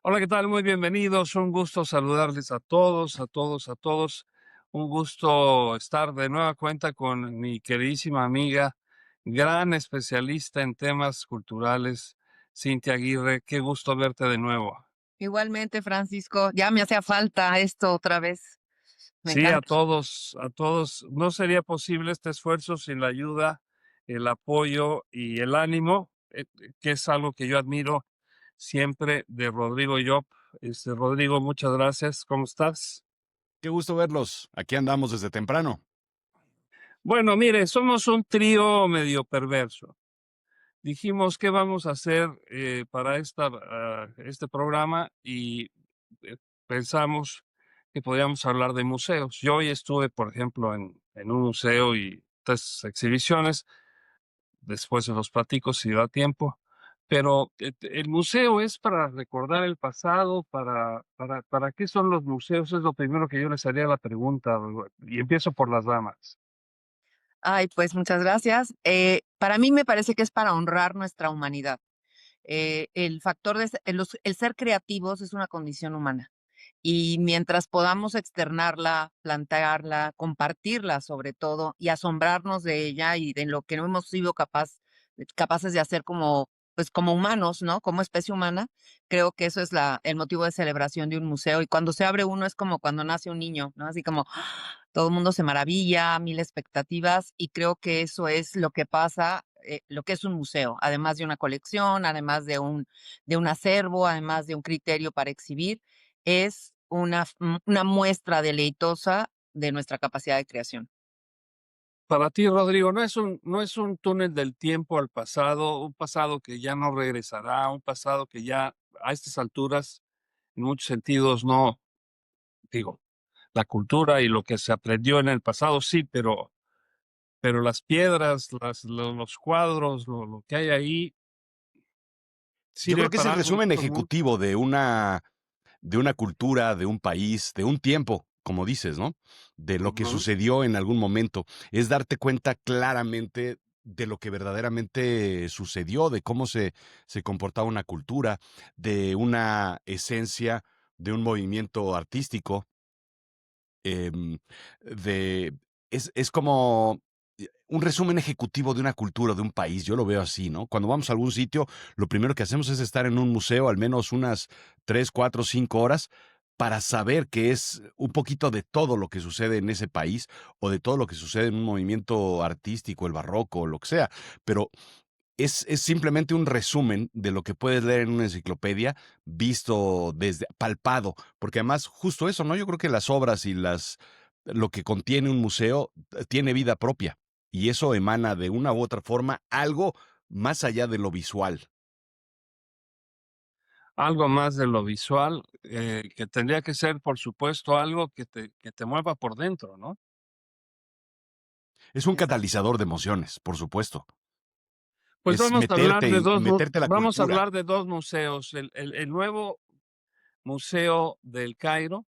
Hola, ¿qué tal? Muy bienvenidos. Un gusto saludarles a todos, a todos, a todos. Un gusto estar de nueva cuenta con mi queridísima amiga, gran especialista en temas culturales, Cintia Aguirre. Qué gusto verte de nuevo. Igualmente, Francisco, ya me hacía falta esto otra vez. Me Sí, a encanta. todos, a todos. No sería posible este esfuerzo sin la ayuda, el apoyo y el ánimo, que es algo que yo admiro siempre de Rodrigo Llop. Rodrigo, muchas gracias. ¿Cómo estás? Qué gusto verlos. Aquí andamos desde temprano. Bueno, mire, somos un trío medio perverso. Dijimos, ¿qué vamos a hacer para este programa? Y eh, pensamos que podíamos hablar de museos. Yo hoy estuve, por ejemplo, en un museo y tres exhibiciones. Después se los platico si da tiempo. Pero el museo es para recordar el pasado, ¿para qué son los museos? Es lo primero que yo les haría la pregunta. Y empiezo por las damas. Ay, pues muchas gracias. Para mí me parece que es para honrar nuestra humanidad. El factor de el ser creativos es una condición humana. Y mientras podamos externarla, plantearla, compartirla sobre todo, y asombrarnos de ella y de lo que no hemos sido capaces de hacer como, pues como humanos, ¿no? Como especie humana, creo que eso es el motivo de celebración de un museo. Y cuando se abre uno es como cuando nace un niño, ¿no? Así como todo el mundo se maravilla, mil expectativas, y creo que eso es lo que pasa, lo que es un museo, además de una colección, además de un acervo, además de un criterio para exhibir, es una muestra deleitosa de nuestra capacidad de creación. Para ti, Rodrigo, no es un túnel del tiempo al pasado, un pasado que ya no regresará, un pasado que ya a estas alturas, en muchos sentidos, no, digo, la cultura y lo que se aprendió en el pasado, sí, pero las piedras, los cuadros, lo que hay ahí, Yo sirve creo que es para el algo en resumen otro mundo. ejecutivo de una cultura, de un país, de un tiempo, como dices, ¿no? De lo que Ujú. sucedió en algún momento. Es darte cuenta claramente de lo que verdaderamente sucedió, de cómo se comportaba una cultura, de una esencia, de un movimiento artístico. em, de, es como un resumen ejecutivo de una cultura, de un país. Yo lo veo así, ¿no? Cuando vamos a algún sitio, lo primero que hacemos es estar en un museo al menos unas 3, 4, 5 horas para saber que es un poquito de todo lo que sucede en ese país o de todo lo que sucede en un movimiento artístico, el barroco, lo que sea. Pero es simplemente un resumen de lo que puedes leer en una enciclopedia, visto desde palpado, porque además justo eso, ¿no? Yo creo que las obras y lo que contiene un museo tiene vida propia, y eso emana de una u otra forma algo más allá de lo visual. Algo más de lo visual, que tendría que ser, por supuesto, algo que te mueva por dentro, ¿no? Es un Exacto. catalizador de emociones, por supuesto. Pues Es vamos a hablar meterte de y dos mu meterte a la vamos a cultura. hablar de 2 museos. El nuevo Museo del Cairo,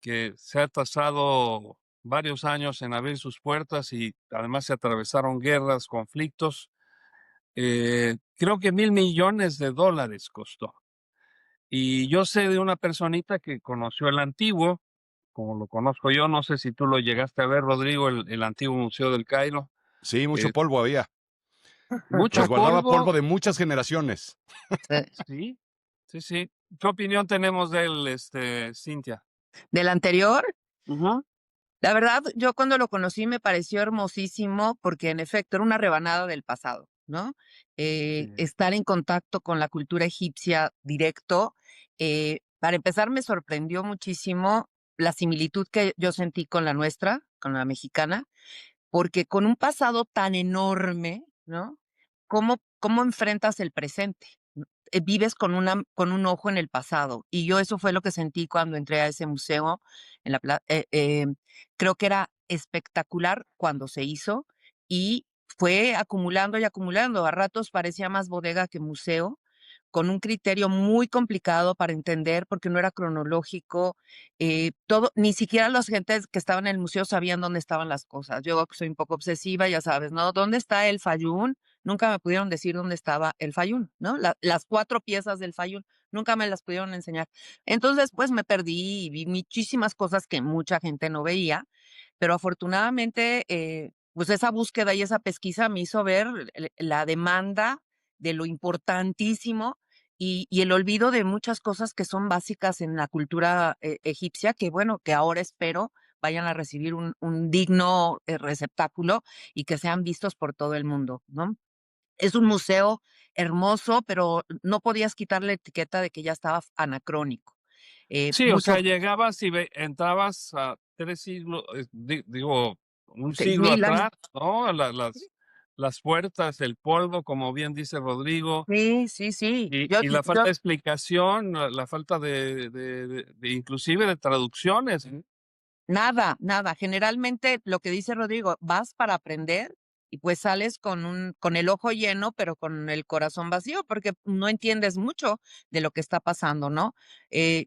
que se ha tardado varios años en abrir sus puertas y además se atravesaron guerras, conflictos. Creo que $1,000,000,000 costó. Y yo sé de una personita que conoció el antiguo, como lo conozco yo, no sé si tú lo llegaste a ver, Rodrigo, el antiguo Museo del Cairo. Sí, mucho Eh, polvo había. Mucho Resguardaba polvo. polvo de muchas generaciones. Sí. Sí, sí, sí. ¿Qué opinión tenemos de él, Cintia? Del anterior, Ujú. la verdad, yo cuando lo conocí me pareció hermosísimo porque en efecto era una rebanada del pasado, ¿no? Sí. Estar en contacto con la cultura egipcia directo, para empezar me sorprendió muchísimo la similitud que yo sentí con la nuestra, con la mexicana, porque con un pasado tan enorme, ¿no? ¿Cómo enfrentas el presente? Vives con un ojo en el pasado. Y yo eso fue lo que sentí cuando entré a ese museo en la creo que era espectacular cuando se hizo y fue acumulando y acumulando. A ratos parecía más bodega que museo, con un criterio muy complicado para entender, porque no era cronológico, todo, ni siquiera las gentes que estaban en el museo sabían dónde estaban las cosas. Yo que soy un poco obsesiva, ya sabes, ¿no? ¿Dónde está el Fayún? nunca me pudieron decir dónde estaba el Fayum, ¿no? Las 4 piezas del Fayum, nunca me las pudieron enseñar. Entonces, pues, me perdí y vi muchísimas cosas que mucha gente no veía, pero afortunadamente, pues, esa búsqueda y esa pesquisa me hizo ver la demanda de lo importantísimo y el olvido de muchas cosas que son básicas en la cultura, egipcia, que bueno, que ahora espero vayan a recibir un digno, receptáculo y que sean vistos por todo el mundo, ¿no? Es un museo hermoso, pero no podías quitarle la etiqueta de que ya estaba anacrónico. Sí, o sea, Mucho llegabas y entrabas a 3 siglos, digo, un seis siglo mil años. atrás, ¿no? Las puertas, el polvo, como bien dice Rodrigo, Sí, sí, sí. y la falta de explicación, la falta de inclusive de traducciones. Nada, nada. Generalmente lo que dice Rodrigo, vas para aprender y pues sales con el ojo lleno, pero con el corazón vacío, porque no entiendes mucho de lo que está pasando, ¿no?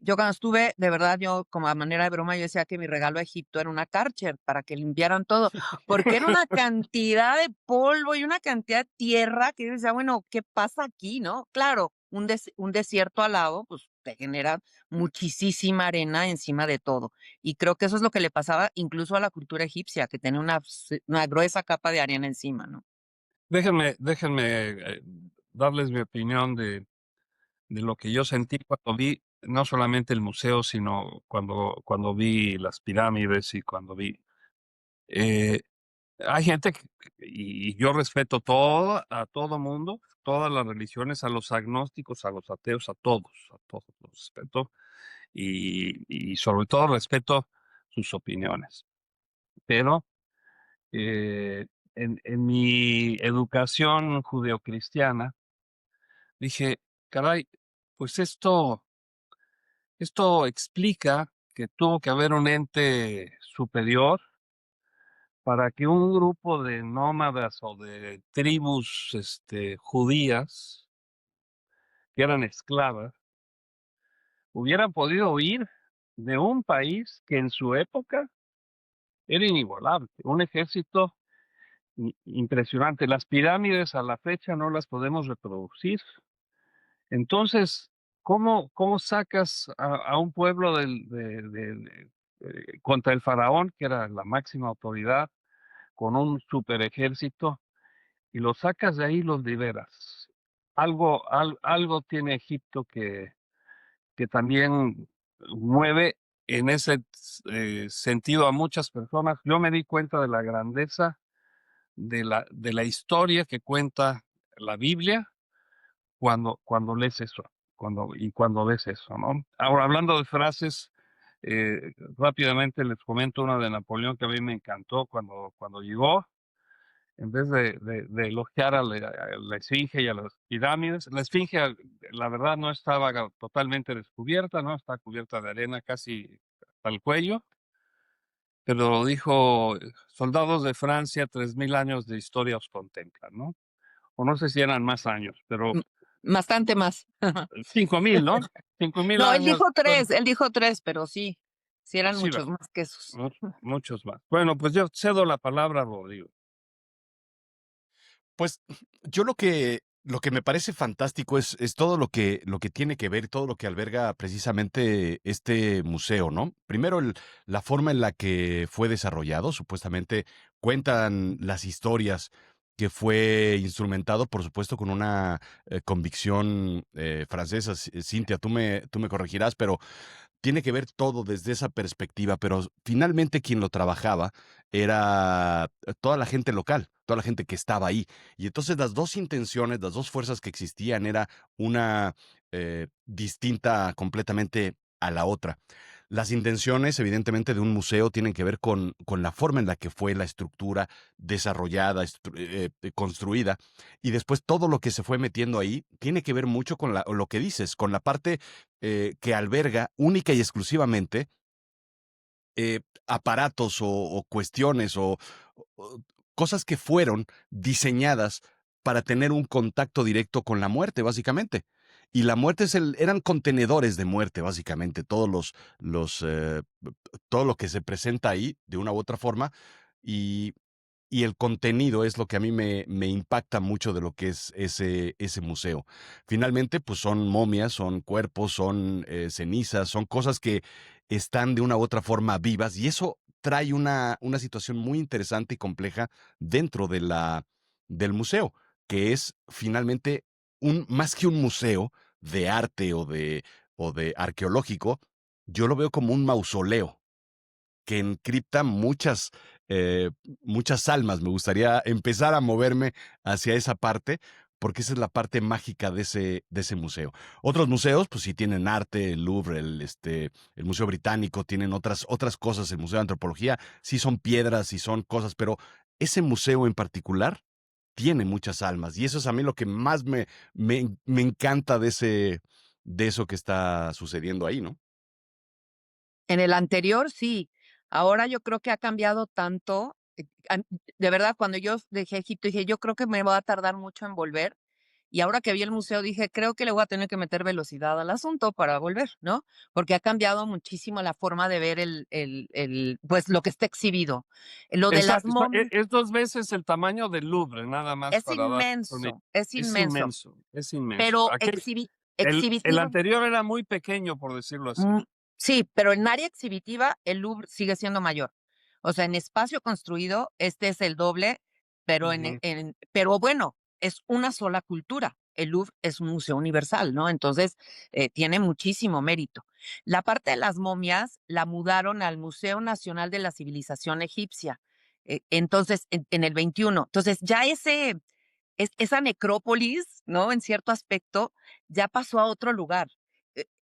Yo cuando estuve, de verdad, yo como a manera de broma, yo decía que mi regalo a Egipto era una Karcher para que limpiaran todo, porque era una cantidad de polvo y una cantidad de tierra que yo decía, bueno, ¿qué pasa aquí, no? Claro, un desierto al lado, pues te genera muchísima arena encima de todo. Y creo que eso es lo que le pasaba incluso a la cultura egipcia, que tenía una gruesa capa de arena encima, ¿no? Déjenme, darles mi opinión de lo que yo sentí cuando vi, no solamente el museo, sino cuando vi las pirámides y cuando vi, eh, hay gente y yo respeto a todo mundo, todas las religiones, a los agnósticos, a los ateos, a todos los respeto y sobre todo respeto sus opiniones. Pero en mi educación judeocristiana dije, caray, pues esto explica que tuvo que haber un ente superior para que un grupo de nómadas o de tribus judías que eran esclavas hubieran podido huir de un país que en su época era inigualable, un ejército impresionante. Las pirámides a la fecha no las podemos reproducir. Entonces, ¿cómo sacas a un pueblo contra el faraón, que era la máxima autoridad, con un super ejército, y los sacas de ahí y los liberas? Algo tiene Egipto que también mueve en ese sentido a muchas personas. Yo me di cuenta de la grandeza de la historia que cuenta la Biblia cuando lees eso, cuando ves eso, ¿no? Ahora, hablando de frases, rápidamente les comento una de Napoleón que a mí me encantó cuando llegó, en vez de elogiar a la Esfinge y a las pirámides, la Esfinge, la verdad, no estaba totalmente descubierta, ¿no? Está cubierta de arena casi hasta el cuello, pero dijo, soldados de Francia, 3000 años de historia os contemplan, ¿no? O no sé si eran más años, pero Mm, bastante más. 5000, ¿no? 5000 No, años. Bueno, él dijo 3, pero sí, sí eran sí, muchos más que esos. muchos más. Bueno, pues yo cedo la palabra a Rodrigo. Pues, yo lo que me parece fantástico es todo lo que tiene que ver, todo lo que alberga precisamente este museo, ¿no? Primero, la forma en la que fue desarrollado, supuestamente cuentan las historias que fue instrumentado, por supuesto, con una, convicción, francesa. Cintia, tú me corregirás, pero tiene que ver todo desde esa perspectiva, pero finalmente quien lo trabajaba era toda la gente local, toda la gente que estaba ahí. Y entonces las dos intenciones, las dos fuerzas que existían era una distinta completamente a la otra. Las intenciones, evidentemente, de un museo tienen que ver con la forma en la que fue la estructura desarrollada, construida, y después todo lo que se fue metiendo ahí tiene que ver mucho con lo que dices, con la parte que alberga única y exclusivamente aparatos o cuestiones o cosas que fueron diseñadas para tener un contacto directo con la muerte, básicamente. Y la muerte eran contenedores de muerte, básicamente, todo lo que se presenta ahí, de una u otra forma. y el contenido es lo que a mí me impacta mucho de lo que es ese museo. Finalmente, pues son momias, son cuerpos, son cenizas, son cosas que están de una u otra forma vivas y eso trae una situación muy interesante y compleja dentro del museo, que es finalmente más que un museo de arte o de arqueológico, yo lo veo como un mausoleo que encripta eh, muchas almas. Me gustaría empezar a moverme hacia esa parte, porque esa es la parte mágica de ese museo. Otros museos, pues sí tienen arte, el Louvre, el Museo Británico, tienen otras cosas, el Museo de Antropología, sí son piedras, sí son cosas, pero ese museo en particular tiene muchas almas. Y eso es a mí lo que más me encanta de eso que está sucediendo ahí, ¿no? En el anterior sí, ahora yo creo que ha cambiado tanto, de verdad, cuando yo dejé Egipto dije: "Yo creo que me va a tardar mucho en volver", y ahora que vi el museo dije: "Creo que le voy a tener que meter velocidad al asunto para volver", ¿no? Porque ha cambiado muchísimo la forma de ver pues, lo que está exhibido. Lo de las momias Es 2 veces el tamaño del Louvre, nada más para dar una idea. es inmenso, Es inmenso. pero Aquel el exhibitivo. anterior era muy pequeño, por decirlo así. Sí, pero en área exhibitiva el Louvre sigue siendo mayor. O sea, en espacio construido, este es el doble, pero Ujú. pero bueno, es una sola cultura. El Louvre es un museo universal, ¿no? Entonces, tiene muchísimo mérito. La parte de las momias la mudaron al Museo Nacional de la Civilización Egipcia. Entonces, en el 21. Entonces, ya esa necrópolis, ¿no? En cierto aspecto, ya pasó a otro lugar.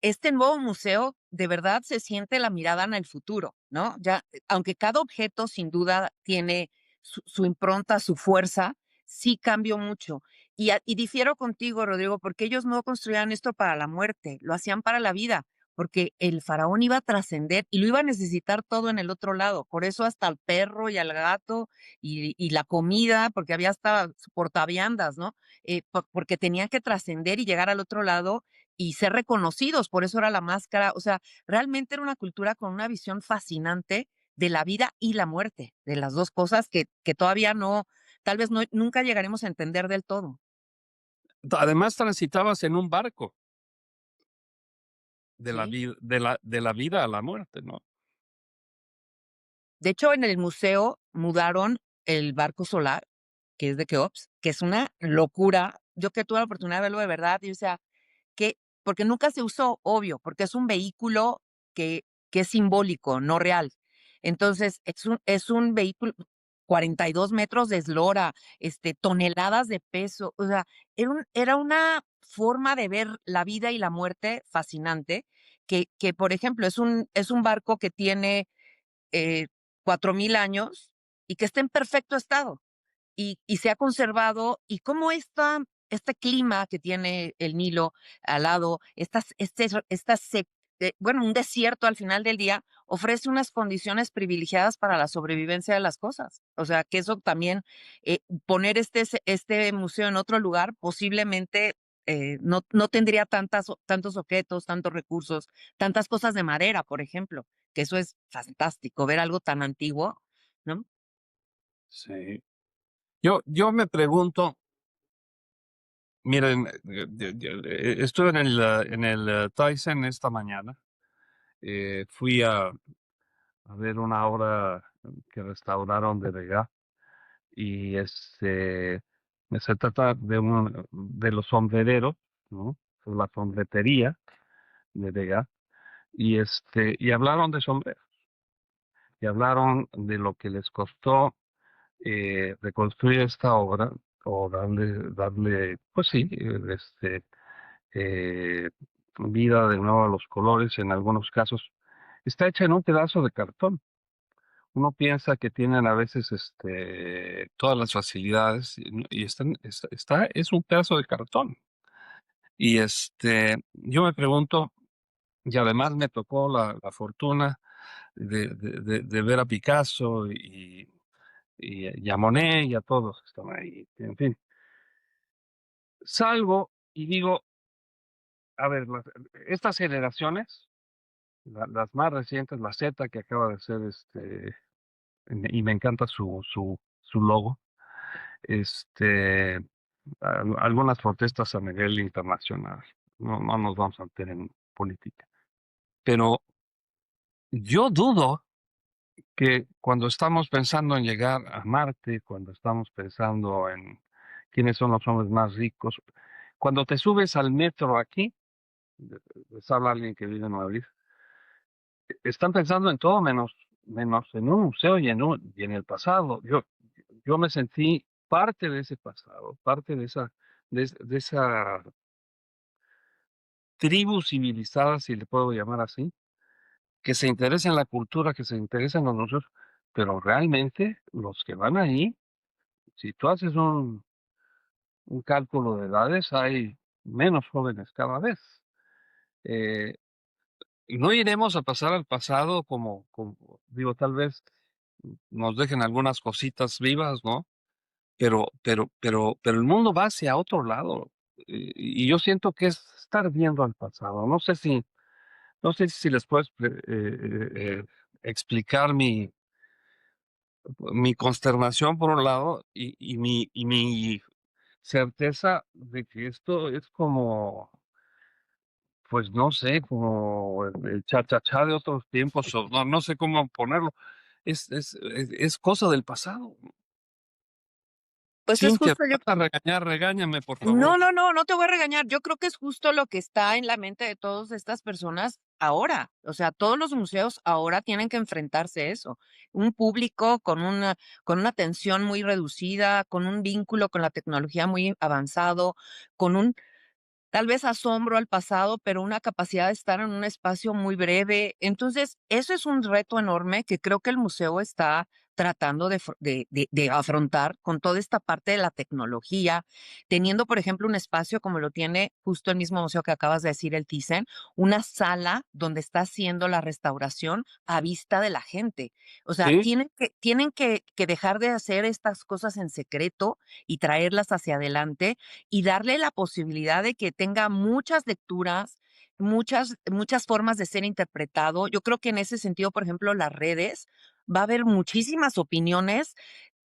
Este nuevo museo de verdad se siente la mirada en el futuro, ¿no? Ya, aunque cada objeto sin duda tiene su impronta, su fuerza, sí cambió mucho. Y difiero contigo, Rodrigo, porque ellos no construían esto para la muerte, lo hacían para la vida, porque el faraón iba a trascender y lo iba a necesitar todo en el otro lado. Por eso hasta al perro y al gato y la comida, porque había hasta portaviandas, ¿no? Porque tenían que trascender y llegar al otro lado y ser reconocidos, por eso era la máscara, o sea, realmente era una cultura con una visión fascinante de la vida y la muerte, de las 2 cosas que todavía no, tal vez no nunca llegaremos a entender del todo. Además, transitabas en un barco Sí. de la vida a la muerte, ¿no? De hecho, en el museo mudaron el barco solar, que es de Keops, que es una locura. Yo que tuve la oportunidad de verlo de verdad, y o sea, que porque nunca se usó, obvio, porque es un vehículo que que es simbólico, no real. Entonces, es un vehículo 42 metros de eslora, toneladas de peso, o sea, era una forma de ver la vida y la muerte fascinante, que, por ejemplo, es un barco que tiene, eh, 4000 años y que está en perfecto estado y se ha conservado, y cómo este clima que tiene el Nilo al lado, bueno, un desierto al final del día, ofrece unas condiciones privilegiadas para la sobrevivencia de las cosas. O sea, que eso también, poner este museo en otro lugar, posiblemente, no tendría tantos objetos, tantos recursos, tantas cosas de madera, por ejemplo, que eso es fantástico, ver algo tan antiguo, ¿no? Sí. Yo me pregunto, miren, estuve en el Thyssen esta mañana, fui a ver una obra que restauraron de Degas y, se trata de los sombrereros, ¿no? La sombretería de Degas, y hablaron de sombreros, y hablaron de lo que les costó reconstruir esta obra o pues sí, eh, vida de nuevo a los colores en algunos casos. Está hecha en un pedazo de cartón. Uno piensa que tienen a veces todas las facilidades y es un pedazo de cartón. Y yo me pregunto, y además me tocó la fortuna de ver a Picasso y a Monet y a todos que están ahí. En fin, salgo y digo, a ver, estas generaciones, las más recientes, la Z que acaba de ser y me encanta su su logo. Este, algunas protestas a nivel internacional. No nos vamos a meter en política. Pero yo dudo que cuando estamos pensando en llegar a Marte, cuando estamos pensando en quiénes son los hombres más ricos, cuando te subes al metro aquí, les habla alguien que vive en Madrid, están pensando en todo menos en un museo y en el pasado. Yo me sentí parte de ese pasado, parte de esa tribu civilizada, si le puedo llamar así, que se interesa en la cultura, que se interesa en los museos, pero realmente los que van ahí, si tú haces un cálculo de edades, hay menos jóvenes cada vez. Eh, y no iremos a pasar al pasado como digo, tal vez nos dejen algunas cositas vivas, ¿no? Pero el mundo va hacia otro lado. Y yo siento que es estar viendo al pasado. No sé si les puedes explicar mi consternación por un lado y mi certeza de que esto es como, pues no sé, como el cha-cha-cha de otros tiempos, o no sé cómo ponerlo. Es cosa del pasado. Pues es Cintia, justo me yo. vas a regañar, regáñame, por favor. No, no, no, no te voy a regañar. Yo creo que es justo lo que está en la mente de todas estas personas ahora. O sea, todos los museos ahora tienen que enfrentarse a eso. Un público con una atención muy reducida, con un vínculo con la tecnología muy avanzado, con un tal vez asombro al pasado, pero una capacidad de estar en un espacio muy breve. Entonces, eso es un reto enorme que creo que el museo está tratando de afrontar con toda esta parte de la tecnología, teniendo, por ejemplo, un espacio como lo tiene justo el mismo museo que acabas de decir, el Thyssen, una sala donde está haciendo la restauración a vista de la gente. O sea, Sí, tienen que dejar de hacer estas cosas en secreto y traerlas hacia adelante y darle la posibilidad de que tenga muchas lecturas, muchas formas de ser interpretado. Yo creo que en ese sentido, por ejemplo, las redes, va a haber muchísimas opiniones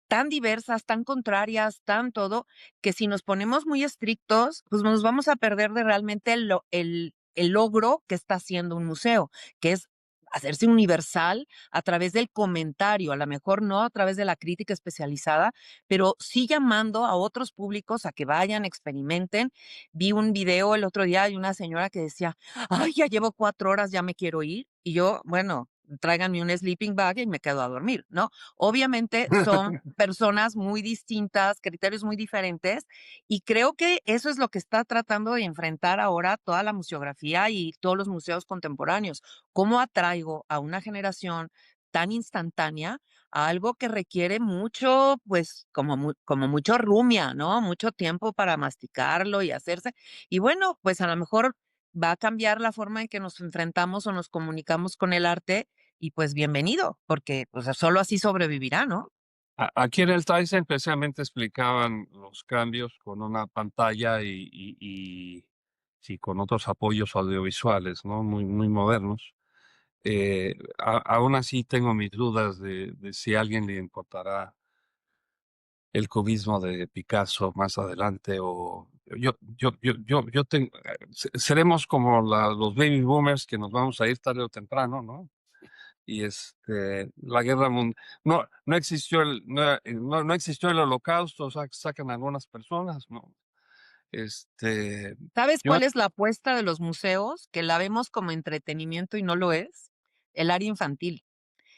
tan diversas, tan contrarias, tan todo, que si nos ponemos muy estrictos, pues nos vamos a perder de realmente el logro que está haciendo un museo, que es hacerse universal a través del comentario, a lo mejor no a través de la crítica especializada, pero sí llamando a otros públicos a que vayan, experimenten. Vi un video el otro día de una señora que decía, ay, ya llevo 4 horas, ya me quiero ir. Y yo, bueno, tráiganme un sleeping bag y me quedo a dormir, ¿no? Obviamente son personas muy distintas, criterios muy diferentes, y creo que eso es lo que está tratando de enfrentar ahora toda la museografía y todos los museos contemporáneos. ¿Cómo atraigo a una generación tan instantánea a algo que requiere mucho, pues, como mucho rumia, ¿no? Mucho tiempo para masticarlo y hacerse. Y bueno, pues a lo mejor va a cambiar la forma en que nos enfrentamos o nos comunicamos con el arte y pues bienvenido, porque pues solo así sobrevivirá, ¿no? aquí en el Tyson especialmente explicaban los cambios con una pantalla y sí, con otros apoyos audiovisuales, ¿no? Muy modernos. Aún así tengo mis dudas de si a alguien le importará el cubismo de Picasso más adelante o seremos como los baby boomers que nos vamos a ir tarde o temprano, ¿no? Y la guerra mundial, no existió el holocausto, sacan algunas personas, ¿no? ¿Sabes Yo, cuál es la apuesta de los museos? Que la vemos como entretenimiento y no lo es. El área infantil.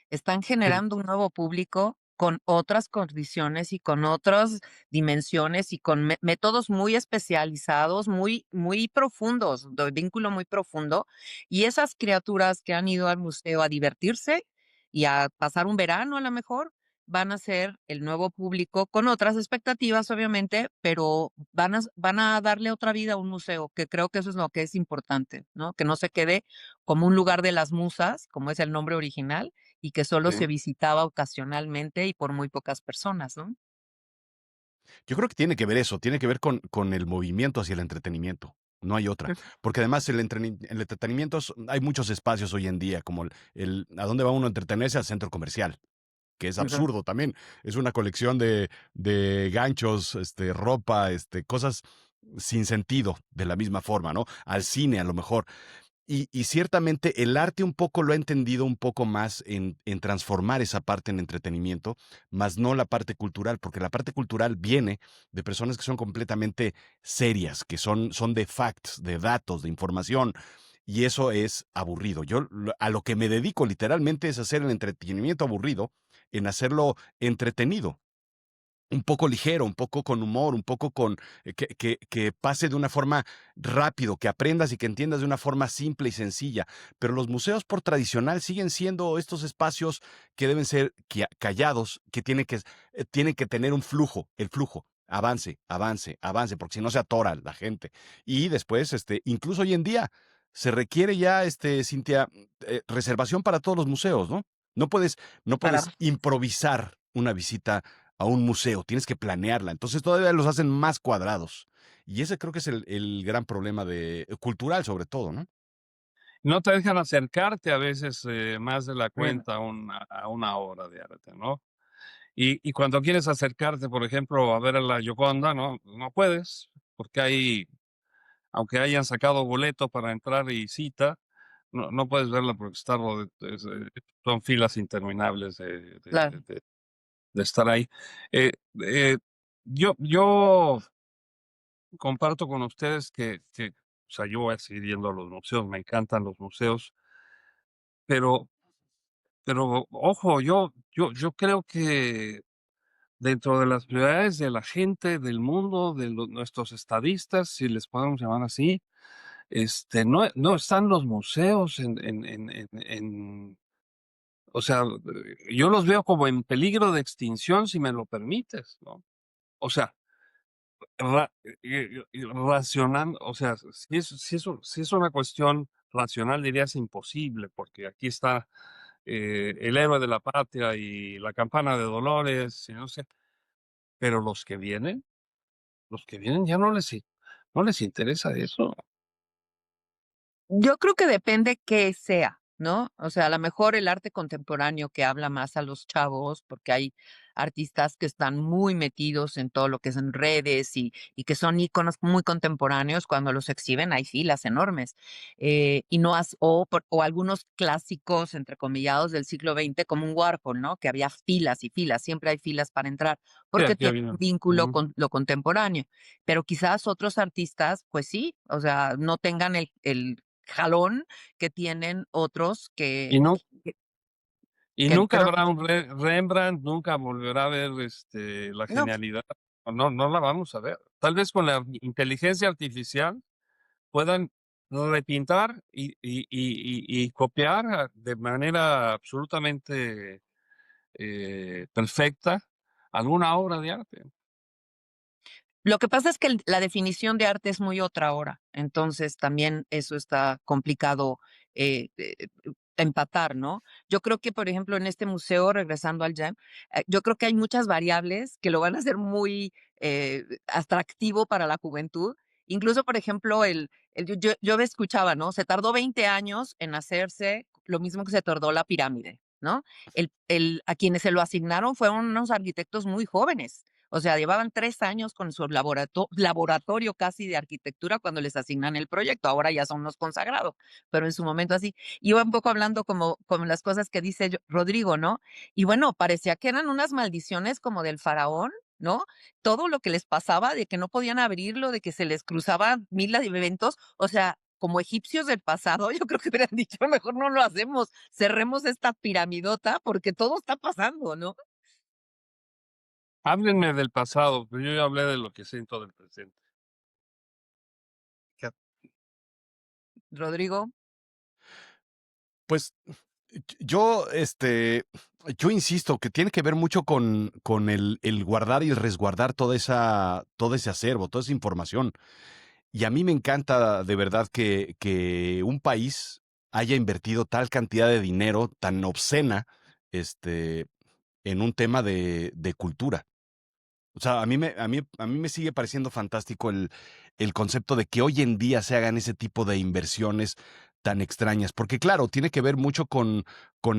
Están sí, generando un nuevo público con otras condiciones y con otras dimensiones y con métodos muy especializados, muy profundos, de vínculo muy profundo. Y esas criaturas que han ido al museo a divertirse y a pasar un verano a lo mejor, van a ser el nuevo público con otras expectativas, obviamente, pero van a darle otra vida a un museo, que creo que eso es lo que es importante, ¿no? Que no se quede como un lugar de las musas, como es el nombre original, y que solo se sí. visitaba ocasionalmente y por muy pocas personas, ¿no? Yo creo que tiene que ver eso, tiene que ver con el movimiento hacia el entretenimiento. No hay otra. Porque además el entretenimiento hay muchos espacios hoy en día, como ¿a dónde va uno a entretenerse? Al centro comercial. que es Ujú. absurdo también. Es una colección de ganchos, ropa, cosas sin sentido de la misma forma, ¿no? Al cine a lo mejor. Y ciertamente el arte un poco lo ha entendido un poco más en transformar esa parte en entretenimiento, más no la parte cultural, porque la parte cultural viene de personas que son completamente serias, que son de facts, de datos, de información, y eso es aburrido. A lo que me dedico literalmente es hacer el entretenimiento aburrido, en hacerlo entretenido, un poco ligero, un poco con humor, un poco con que pase de una forma rápido, que aprendas y que entiendas de una forma simple y sencilla. Pero los museos por tradicional siguen siendo estos espacios que deben ser callados, que tienen que tener un flujo, el flujo. Avance, avance, avance, porque si no se atora la gente. Y después, incluso hoy en día, se requiere ya, Cintia, reservación para todos los museos, ¿no? No puedes, no puedes Para improvisar una visita a un museo, tienes que planearla. Entonces todavía los hacen más cuadrados. Y ese creo que es el gran problema cultural sobre todo, ¿no? No te dejan acercarte a veces más de la bueno, cuenta a una obra de arte, ¿no? Y cuando quieres acercarte, por ejemplo, a ver a la Gioconda, no puedes, porque aunque hayan sacado boleto para entrar y cita, no puedes verla porque son filas interminables claro. de estar ahí. Eh, eh, yo comparto con ustedes o sea, yo voy a seguir yendo a los museos, me encantan los museos, pero, pero ojo, yo creo que dentro de las prioridades de la gente, del mundo, de nuestros estadistas, si les podemos llamar así, no están los museos o sea, yo los veo como en peligro de extinción, si me lo permites, ¿no? O sea, racionando, o sea, si es una cuestión racional, diría es imposible, porque aquí está el héroe de la patria y la campana de Dolores, y no sé, pero los que vienen ya no les interesa eso. Yo creo que depende qué sea, ¿no? O sea, a lo mejor el arte contemporáneo que habla más a los chavos, porque hay artistas que están muy metidos en todo lo que es en redes y que son íconos muy contemporáneos, cuando los exhiben hay filas enormes. Y no has, o algunos clásicos, entrecomillados, del siglo XX, como un Warhol, ¿no? Que había filas y filas, siempre hay filas para entrar, Sí, porque aquí tiene había. un vínculo Ujú. con lo contemporáneo. Pero quizás otros artistas, pues sí, o sea, no tengan el jalón que tienen otros Y no, que y que nunca creo habrá un Rembrandt, nunca volverá a ver la no, genialidad. No la vamos a ver. Tal vez con la inteligencia artificial puedan repintar y copiar de manera absolutamente perfecta alguna obra de arte. lo que pasa es que la definición de arte es muy otra ahora, entonces también eso está complicado, empatar, ¿no? Yo creo que, por ejemplo, en este museo, regresando al Jam, yo creo que hay muchas variables que lo van a hacer muy, atractivo para la juventud. Incluso, por ejemplo, yo escuchaba, ¿no? Se tardó 20 años en hacerse lo mismo que se tardó la pirámide, ¿no? A quienes se lo asignaron fueron unos arquitectos muy jóvenes. O sea, llevaban 3 años con su laboratorio casi de arquitectura cuando les asignan el proyecto. Ahora ya son los consagrados, pero en su momento así. Iba un poco hablando como las cosas que dice Rodrigo, ¿no? Y bueno, parecía que eran unas maldiciones como del faraón, ¿no? Todo lo que les pasaba, de que no podían abrirlo, de que se les cruzaban mil eventos, o sea, como egipcios del pasado, yo creo que hubieran dicho: "Mejor no lo hacemos, cerremos esta piramidota porque todo está pasando", ¿no? Háblenme del pasado, pero yo ya hablé de lo que siento del presente. Ya. Rodrigo. Pues yo, yo insisto que tiene que ver mucho con el guardar y el resguardar todo ese acervo, toda esa información. Y a mí me encanta de verdad que un país haya invertido tal cantidad de dinero tan obscena, este, en un tema de cultura. O sea, a mí me sigue pareciendo fantástico el concepto de que hoy en día se hagan ese tipo de inversiones tan extrañas, porque claro, tiene que ver mucho con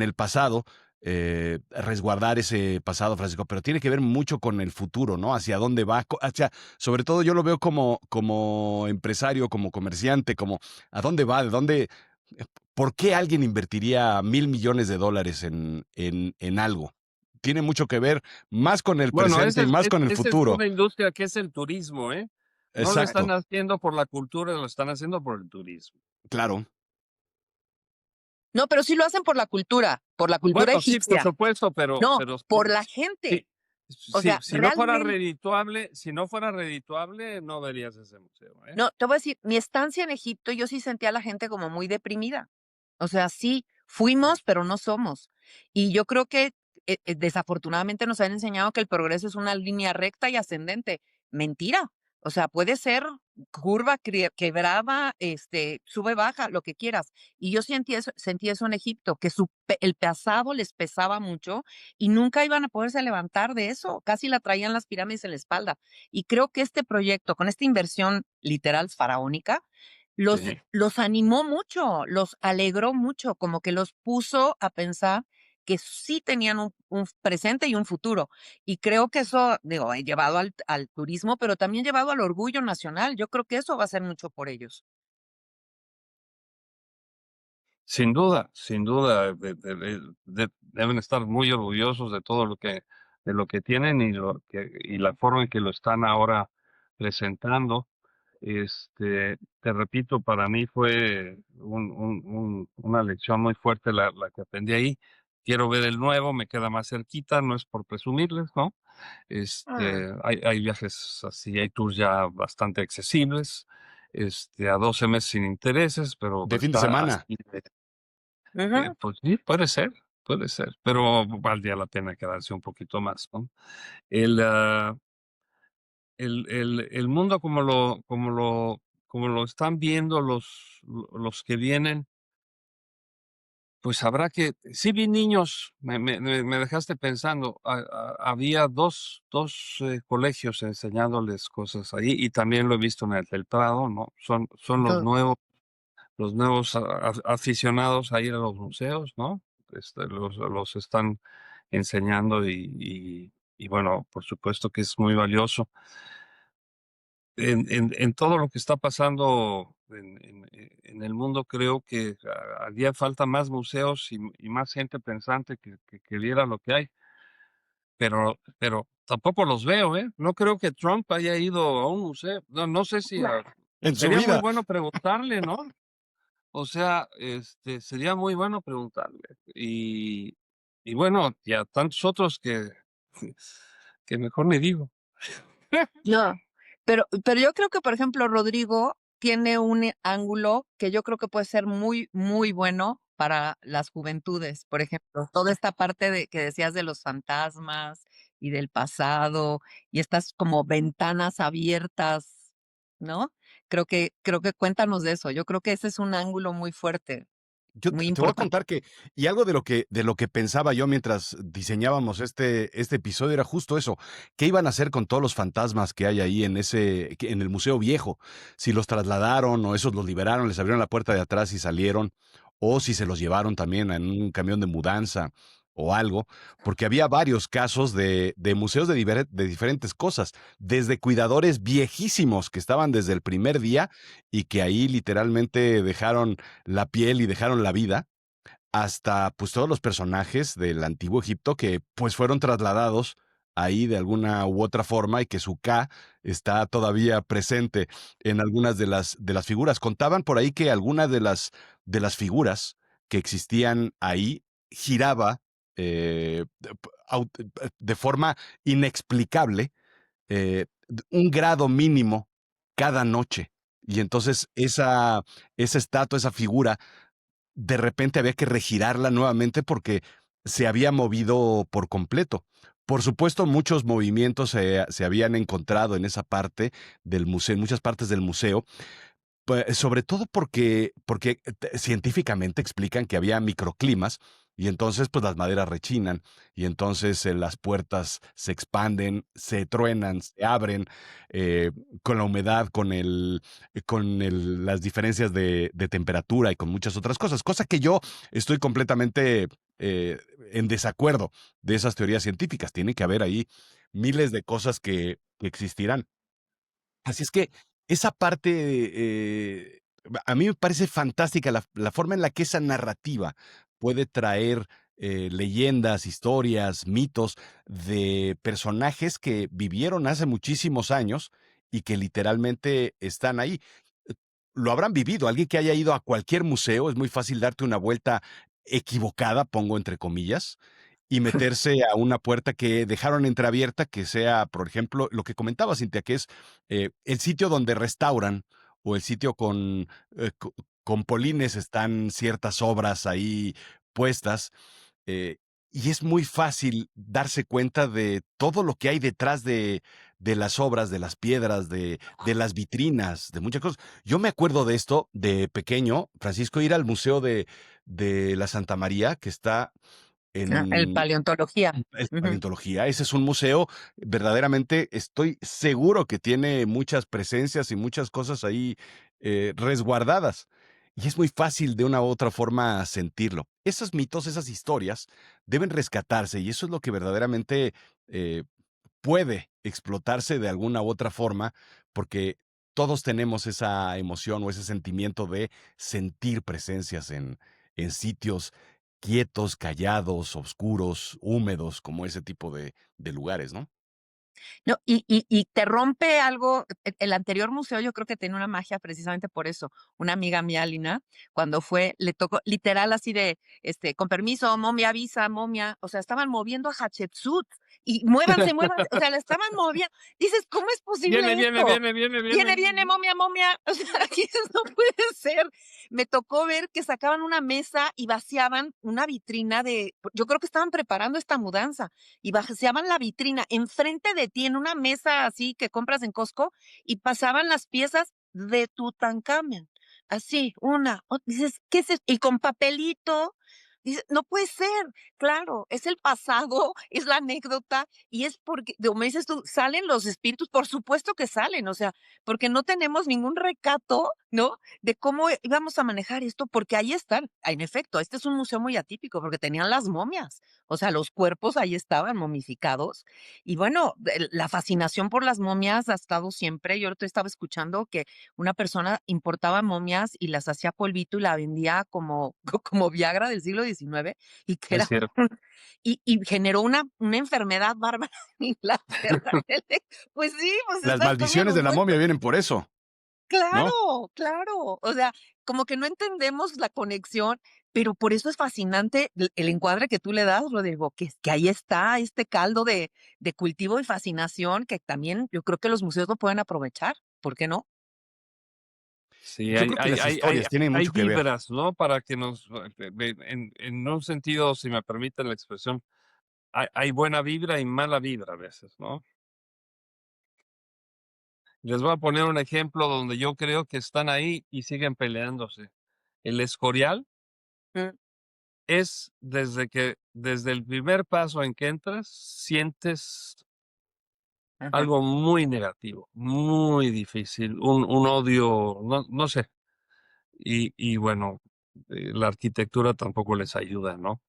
el pasado, resguardar ese pasado, Francisco, pero tiene que ver mucho con el futuro, ¿no? Hacia dónde va, sobre todo yo lo veo como empresario, como comerciante, como a dónde va, de dónde, ¿por qué alguien invertiría $1,000,000,000 en algo? Tiene mucho que ver más con el Bueno, presente y más con el esa es futuro. una industria que es el turismo, ¿eh? No lo están Exacto, haciendo por la cultura, lo están haciendo por el turismo. claro. No, pero sí lo hacen por la cultura Bueno, sí, por egipcia. supuesto, No, pero por la sí, gente. O sí, sea, realmente, si no fuera redituable, no verías ese museo, ¿eh? no, te voy a decir, mi estancia en Egipto, yo sí sentía a la gente como muy deprimida. O sea, sí, fuimos, pero no somos. Y yo creo que desafortunadamente nos han enseñado que el progreso es una línea recta y ascendente. Mentira. O sea, puede ser curva, quebrada, sube, baja, lo que quieras. Y yo sentí eso en Egipto, que el pasado les pesaba mucho y nunca iban a poderse levantar de eso. Casi la traían las pirámides en la espalda. Y creo que este proyecto, con esta inversión literal faraónica, Sí. los animó mucho, los alegró mucho, como que los puso a pensar que sí tenían un presente y un futuro. Y creo que eso, digo, llevado al turismo, pero también llevado al orgullo nacional. Yo creo que eso va a ser mucho por ellos. Sin duda, deben estar muy orgullosos de todo de lo que tienen y la forma en que lo están ahora presentando. Te repito, para mí fue una lección muy fuerte la que aprendí ahí. Quiero ver el nuevo, me queda más cerquita, no es por presumirles, ¿no? Ah. Hay viajes así, hay tours ya bastante accesibles, a 12 meses sin intereses, pero De fin de está semana. así Ujú. pues sí, puede ser, pero valdría la pena quedarse un poquito más, ¿no? El, ah, el mundo como lo están viendo los que vienen, pues habrá que sí vi niños, me dejaste pensando, había dos colegios enseñándoles cosas ahí, y también lo he visto en el del Prado, ¿no? Son Do- los nuevos aficionados a ir a los museos, ¿no? Los están enseñando y bueno, por supuesto que es muy valioso. En todo lo que está pasando en el mundo, creo que haría falta más museos y más gente pensante que viera lo que hay, pero tampoco los veo, ¿eh? No creo que Trump haya ido a un museo. No sé si En su sería muy vida. bueno preguntarle, ¿no? O sea, sería muy bueno preguntarle. Y bueno, y a tantos otros que mejor ni digo. No, pero yo creo que, por ejemplo, Rodrigo tiene un ángulo que yo creo que puede ser muy, muy bueno para las juventudes. Por ejemplo, toda esta parte de que decías de los fantasmas y del pasado y estas como ventanas abiertas, ¿no? Creo que cuéntanos de eso. Yo creo que ese es un ángulo muy fuerte, Yo muy te voy a importante. contar que, y algo de lo que pensaba yo mientras diseñábamos este episodio era justo eso. ¿Qué iban a hacer con todos los fantasmas que hay ahí en el Museo Viejo? Si los trasladaron o esos los liberaron, les abrieron la puerta de atrás y salieron, o si se los llevaron también en un camión de mudanza o algo, porque había varios casos de museos de diferentes cosas, desde cuidadores viejísimos que estaban desde el primer día y que ahí literalmente dejaron la piel y dejaron la vida, hasta pues todos los personajes del antiguo Egipto que pues fueron trasladados ahí de alguna u otra forma y que su K está todavía presente en algunas de las figuras. Contaban por ahí que algunas de las figuras que existían ahí giraba de forma inexplicable un grado mínimo cada noche. Y entonces esa estatua, esa figura, de repente había que regirarla nuevamente porque se había movido por completo. Por supuesto, muchos movimientos se habían encontrado en esa parte del museo, en muchas partes del museo, sobre todo porque científicamente explican que había microclimas y entonces pues las maderas rechinan y entonces las puertas se expanden, se truenan, se abren eh, con la humedad, las diferencias de temperatura y con muchas otras cosas, cosa que yo estoy completamente en desacuerdo de esas teorías científicas. Tiene que haber ahí miles de cosas que existirán. Así es que esa parte, a mí me parece fantástica la forma en la que esa narrativa puede traer leyendas, historias, mitos de personajes que vivieron hace muchísimos años y que literalmente están ahí. Lo habrán vivido. Alguien que haya ido a cualquier museo, es muy fácil darte una vuelta equivocada, pongo entre comillas, y meterse a una puerta que dejaron entreabierta, que sea, por ejemplo, lo que comentaba Cintia, que es el sitio donde restauran o el sitio con polines están ciertas obras ahí puestas. eh, y es muy fácil darse cuenta de todo lo que hay detrás de las obras, de las piedras, de las vitrinas, de muchas cosas. Yo me acuerdo de esto de pequeño, Francisco, ir al Museo de la Santa María, que está El en paleontología. Ujú. paleontología. Ese es un museo, verdaderamente estoy seguro que tiene muchas presencias y muchas cosas ahí resguardadas. Y es muy fácil de una u otra forma sentirlo. Esos mitos, esas historias deben rescatarse y eso es lo que verdaderamente eh, puede explotarse de alguna u otra forma, porque todos tenemos esa emoción o ese sentimiento de sentir presencias en sitios quietos, callados, oscuros, húmedos, como ese tipo de lugares, ¿no? No, y te rompe algo. El anterior museo yo creo que tenía una magia precisamente por eso. Una amiga mía, Lina, cuando fue, le tocó literal así de, con permiso, momia, avisa, momia. O sea, estaban moviendo a Hatshepsut y muévanse, muévanse. O sea, la estaban moviendo. Dices, ¿cómo es Viene, posible viene, esto? viene, viene, Viene, viene. viene, momia, momia. O sea, dices, no puede ser. Me tocó ver que sacaban una mesa y vaciaban una vitrina yo creo que estaban preparando esta mudanza y vaciaban la vitrina enfrente de ti en una mesa así que compras en Costco y pasaban las piezas de Tutankamón. Así, dices, ¿qué es esto? Y con papelito. Dices, no puede ser. Claro, es el pasado, es la anécdota y es porque, como dices tú, salen los espíritus, por supuesto que salen, o sea, porque no tenemos ningún recato, ¿no? De cómo íbamos a manejar esto, porque ahí están. En efecto, este es un museo muy atípico porque tenían las momias. O sea, los cuerpos ahí estaban momificados. Y bueno, la fascinación por las momias ha estado siempre. Yo ahorita estaba escuchando que una persona importaba momias y las hacía polvito y la vendía como, como Viagra del siglo XIX y que Es era cierto. y generó una enfermedad bárbara en Inglaterra. Pues sí, pues Las estás maldiciones comiendo de un la muerto. momia vienen por eso, ¿no? Claro, claro. O sea, como que no entendemos la conexión, pero por eso es fascinante el encuadre que tú le das, Rodrigo, que ahí está este caldo de cultivo y fascinación que también yo creo que los museos lo pueden aprovechar. ¿Por qué no? Sí, Yo creo que las historias tienen hay mucho que ver. vibras, ¿no? Para que nos, en un sentido, si me permiten la expresión, hay buena vibra y mala vibra a veces, ¿no? Les voy a poner un ejemplo donde yo creo que están ahí y siguen peleándose. El Escorial Mm, es desde el primer paso en que entras, sientes ajá. algo muy negativo, muy difícil, un odio, no sé. Y bueno, la arquitectura tampoco les ayuda, ¿no?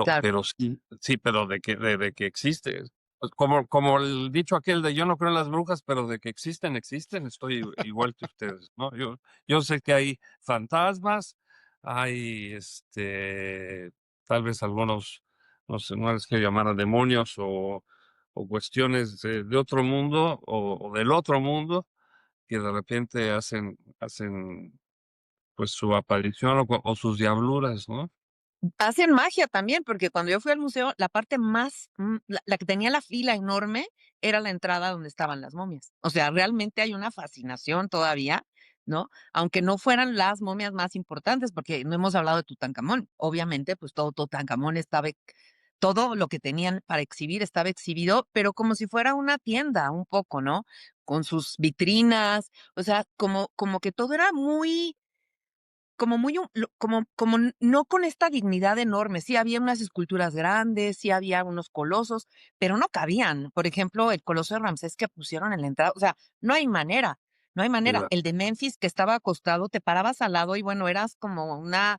Claro. Pero sí, pero de que existe. Pues como el dicho aquel de yo no creo en las brujas, pero de que existen, existen, estoy igual que ustedes, ¿no? Yo sé que hay fantasmas, hay tal vez algunos, no sé, no les quiero llamar a demonios o cuestiones de otro mundo o del otro mundo que de repente hacen pues su aparición o sus diabluras, ¿no? Hacen magia también, porque cuando yo fui al museo, la parte más, la que tenía la fila enorme era la entrada donde estaban las momias. O sea, realmente hay una fascinación todavía, ¿no? Aunque no fueran las momias más importantes, porque no hemos hablado de Tutankamón. Obviamente, pues todo Tutankamón todo lo que tenían para exhibir estaba exhibido, pero como si fuera una tienda, un poco, ¿no? Con sus vitrinas, o sea, como que todo era como no con esta dignidad enorme. Sí había unas esculturas grandes, sí había unos colosos, pero no cabían. Por ejemplo, el coloso de Ramsés que pusieron en la entrada, o sea, no hay manera, no hay manera. Claro. El de Memphis que estaba acostado, te parabas al lado y bueno, eras como una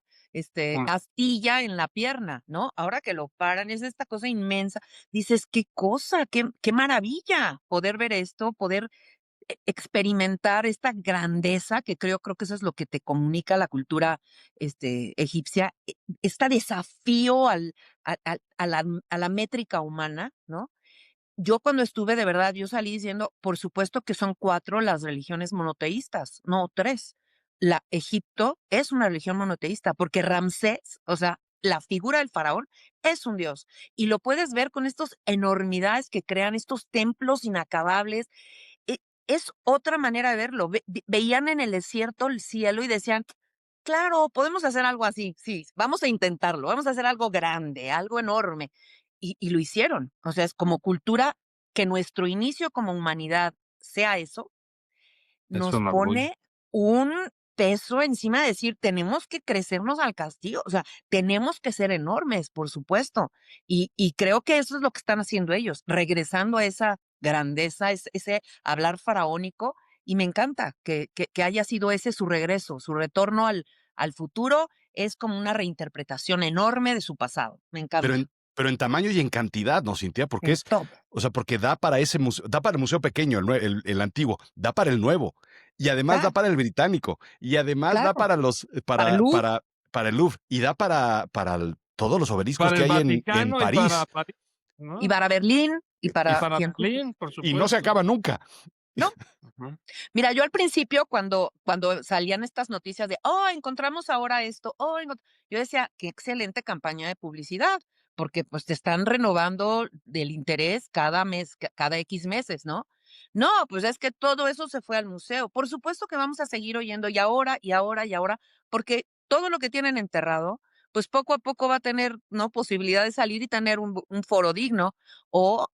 Mm. astilla en la pierna, ¿no? Ahora que lo paran, es esta cosa inmensa. Dices, qué cosa, qué maravilla poder ver esto, poder experimentar esta grandeza, que creo que eso es lo que te comunica la cultura, egipcia, este desafío a la métrica humana, ¿no? Yo cuando estuve, de verdad, yo salí diciendo, por supuesto que son 4 las religiones monoteístas, no 3. La Egipto es una religión monoteísta, porque Ramsés, o sea, la figura del faraón, es un dios. Y lo puedes ver con estas enormidades que crean, estos templos inacabables. E es otra manera de verlo. Veían en el desierto el cielo y decían: "Claro, podemos hacer algo así, sí, vamos a intentarlo, vamos a hacer algo grande, algo enorme". Y lo hicieron. O sea, es como cultura que nuestro inicio como humanidad sea eso, Es nos un orgullo. pone un peso encima de decir, tenemos que crecernos al castillo, o sea, tenemos que ser enormes, por supuesto. Y creo que eso es lo que están haciendo ellos, regresando a esa grandeza, ese hablar faraónico, y me encanta que haya sido ese su regreso, su retorno al futuro, es como una reinterpretación enorme de su pasado. Me Pero encanta, en tamaño y en cantidad, ¿no, Cintia? Porque en es, todo. o sea, porque da para ese museo, da para el museo pequeño, el antiguo, da para el nuevo, y además da Ah, para el británico, y además da claro, para los, para el Louvre para el Louvre, y da para todos los obeliscos Para que el hay en Vaticano y para París, París, y ¿no? para Berlín y Y para para quien tú Berlín, por y no se supuesto. acaba nunca. ¿no? Ujú. Mira, yo al principio, cuando salían estas noticias de, oh, encontramos ahora esto, oh, yo decía, qué excelente campaña de publicidad, porque pues te están renovando del interés cada mes, cada X meses, ¿no? No, pues es que todo eso se fue al museo. Por supuesto que vamos a seguir oyendo y ahora, y ahora, y ahora, porque todo lo que tienen enterrado, pues poco a poco va a tener, ¿no? Posibilidad de salir y tener un foro digno o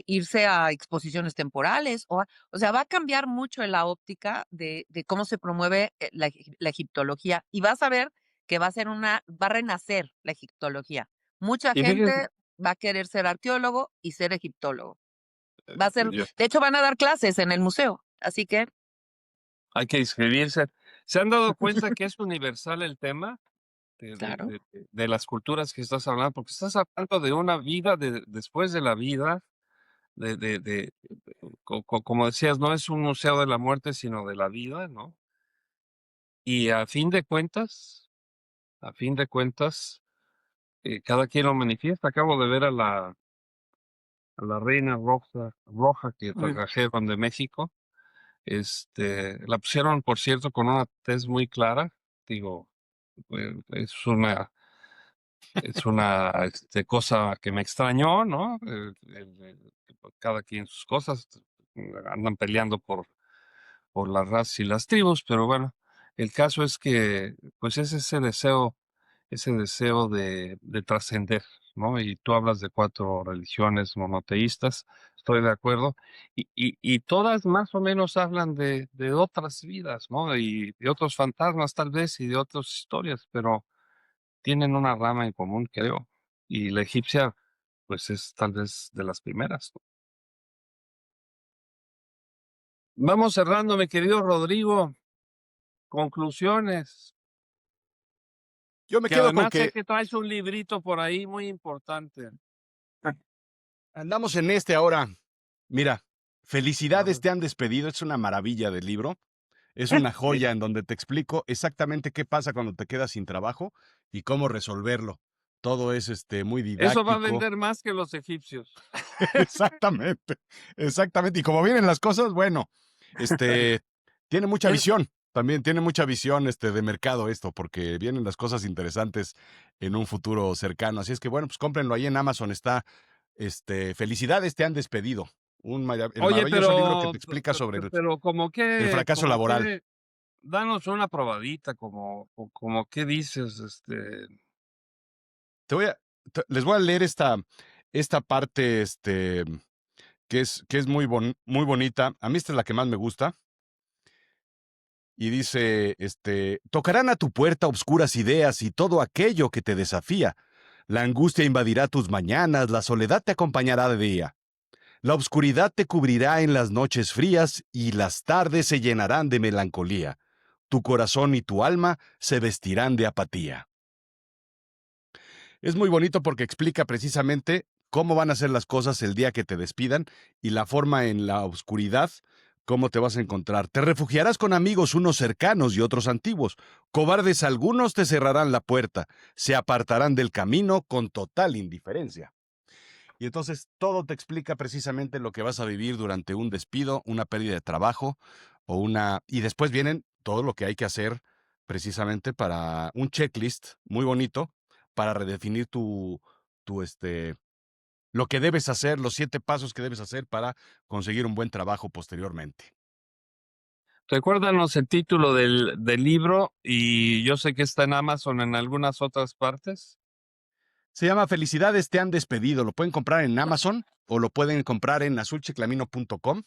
irse a exposiciones temporales o sea, va a cambiar mucho en la óptica de cómo se promueve, la egiptología, y vas a ver que va a renacer la egiptología. Mucha Y fíjense, gente va a querer ser arqueólogo y ser egiptólogo. Va a ser yo de hecho, van a dar clases en el museo, así que hay que inscribirse. ¿Se han dado cuenta que es universal el tema claro. de las culturas que estás hablando? Porque estás hablando de una vida después de la vida, de como decías, no es un museo de la muerte, sino de la vida, ¿no? Y a fin de cuentas, cada quien lo manifiesta. Acabo de ver a la reina roja que Mm, trajeron de México. La pusieron, por cierto, con una tez muy clara. Digo, es una cosa que me extrañó, ¿no? Cada quien sus cosas, andan peleando por las razas y las tribus, pero bueno, el caso es que, pues es ese deseo de trascender, ¿no? Y tú hablas de 4 religiones monoteístas, estoy de acuerdo, y todas más o menos hablan de otras vidas, ¿no? Y de otros fantasmas tal vez, y de otras historias, pero tienen una rama en común, creo. Y la egipcia, pues es tal vez de las primeras, ¿no? Vamos cerrando, mi querido Rodrigo. Conclusiones. Yo me Que quedo con además sé que que traes un librito por ahí muy importante. andamos en ahora. Mira, A felicidades ver. te han despedido, es una maravilla del libro. Es una Mira, joya en donde te explico exactamente qué pasa cuando te quedas sin trabajo y cómo resolverlo. Todo es muy eso va a didáctico. vender más que los egipcios. Exactamente, exactamente. Y como vienen las cosas, bueno, este tiene mucha El- visión. También tiene mucha visión de mercado esto, porque vienen las cosas interesantes en un futuro cercano. Así es que bueno, pues cómprenlo ahí en Amazon. Está, felicidades, te han despedido. El Oye, maravilloso libro que pero, te explica sobre pero como el que, fracaso laboral. danos una probadita, como qué dices, Te voy a, les voy a leer esta parte, que es muy bonita. A mí esta es la que más me gusta. Y dice, tocarán a tu puerta obscuras ideas y todo aquello que te desafía. La angustia invadirá tus mañanas, la soledad te acompañará de día. La oscuridad te cubrirá en las noches frías y las tardes se llenarán de melancolía. Tu corazón y tu alma se vestirán de apatía. Es muy bonito porque explica precisamente cómo van a ser las cosas el día que te despidan y la forma en la oscuridad, cómo te vas a encontrar. Te refugiarás con amigos, unos cercanos y otros antiguos. Cobardes algunos te cerrarán la puerta, se apartarán del camino con total indiferencia. Y entonces todo te explica precisamente lo que vas a vivir durante un despido, una pérdida de trabajo o una... Y después vienen todo lo que hay que hacer precisamente para un checklist muy bonito para redefinir lo que debes hacer, los 7 pasos que debes hacer para conseguir un buen trabajo posteriormente. Recuérdanos el título del libro y yo sé que está en Amazon en algunas otras partes. Se llama Felicidades, te han despedido. Lo pueden comprar en Amazon o lo pueden comprar en azulchiclamino.com.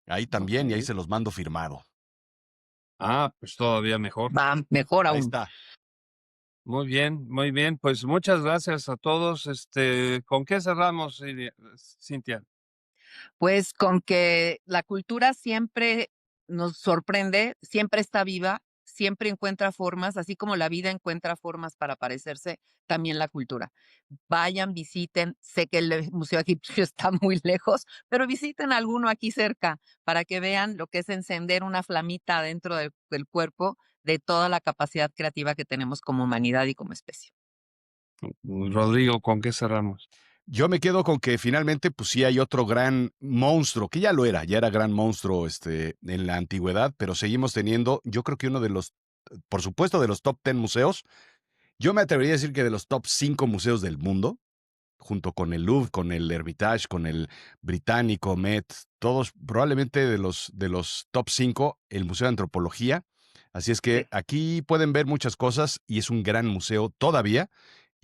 Ahí también, y ahí Ok. se los mando firmado. Ah, pues todavía mejor. Va, mejor Ahí aún. está. Muy bien, muy bien. Pues muchas gracias a todos. ¿Con qué cerramos, Cintia? Pues con que la cultura siempre nos sorprende, siempre está viva, siempre encuentra formas, así como la vida encuentra formas para parecerse, también la cultura. Vayan, visiten, sé que el Museo Egipcio está muy lejos, pero visiten alguno aquí cerca para que vean lo que es encender una flamita dentro del cuerpo de toda la capacidad creativa que tenemos como humanidad y como especie. Rodrigo, ¿con qué cerramos? Yo me quedo con que finalmente, pues sí hay otro gran monstruo, que ya era gran monstruo en la antigüedad, pero seguimos teniendo, yo creo que uno de los, por supuesto, de los top 10 museos, yo me atrevería a decir que de los top 5 museos del mundo, junto con el Louvre, con el Hermitage, con el Británico, Met, todos probablemente de los top 5, el Museo de Antropología. Así es que Sí. aquí pueden ver muchas cosas y es un gran museo todavía.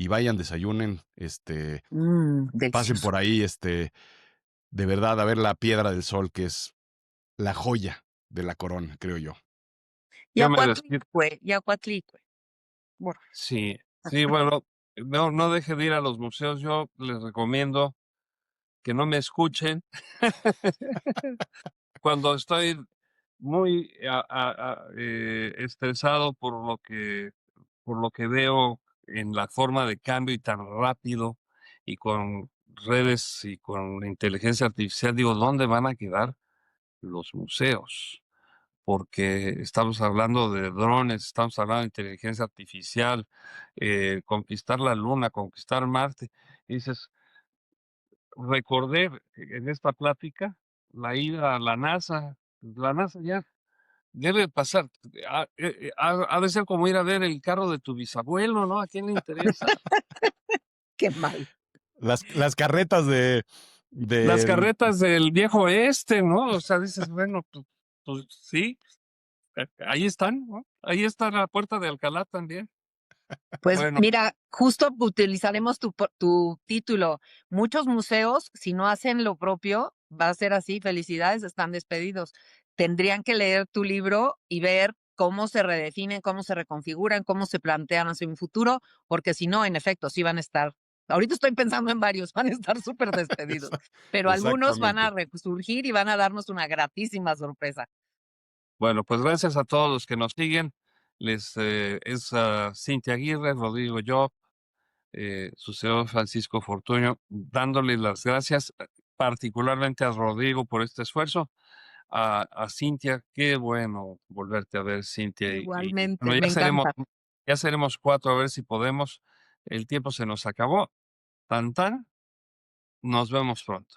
Y vayan, desayunen, pasen Delicioso. por ahí, de verdad, a ver la Piedra del Sol, que es la joya de la corona, creo yo. Yo me despido. Yacuatlicue. Bueno, Sí, sí, bueno, no deje de ir a los museos. Yo les recomiendo que no me escuchen cuando estoy muy estresado por lo que veo en la forma de cambio y tan rápido y con redes y con inteligencia artificial. Digo, ¿dónde van a quedar los museos? Porque estamos hablando de drones, estamos hablando de inteligencia artificial, conquistar la Luna, conquistar Marte. Y dices, recordé en esta plática la ida a la NASA. La NASA ya debe pasar. Ha de ser como ir a ver el carro de tu bisabuelo, ¿no? ¿A quién le interesa? qué mal. Las carretas Las del... carretas del viejo oeste, ¿no? O sea, dices, bueno, pues sí, ahí están, ¿no? Ahí está la puerta de Alcalá también. Pues Bueno, mira, justo utilizaremos tu título. Muchos museos, si no hacen lo propio, va a ser así, felicidades, están despedidos. Tendrían que leer tu libro y ver cómo se redefinen, cómo se reconfiguran, cómo se plantean hacia un futuro, porque si no, en efecto, sí van a estar. Ahorita estoy pensando en varios, van a estar súper despedidos, pero algunos van a Exactamente. resurgir y van a darnos una gratísima sorpresa. bueno, pues gracias a todos los que nos siguen. Es Cintia Aguirre, Rodrigo Job, su señor Francisco Fortuño, dándoles las gracias, particularmente a Rodrigo por este esfuerzo, a Cintia, qué bueno volverte a ver, Cintia, y Igualmente, bueno, me encanta. ya seremos 4 a ver si podemos. El tiempo se nos acabó. Tan tan, nos vemos pronto.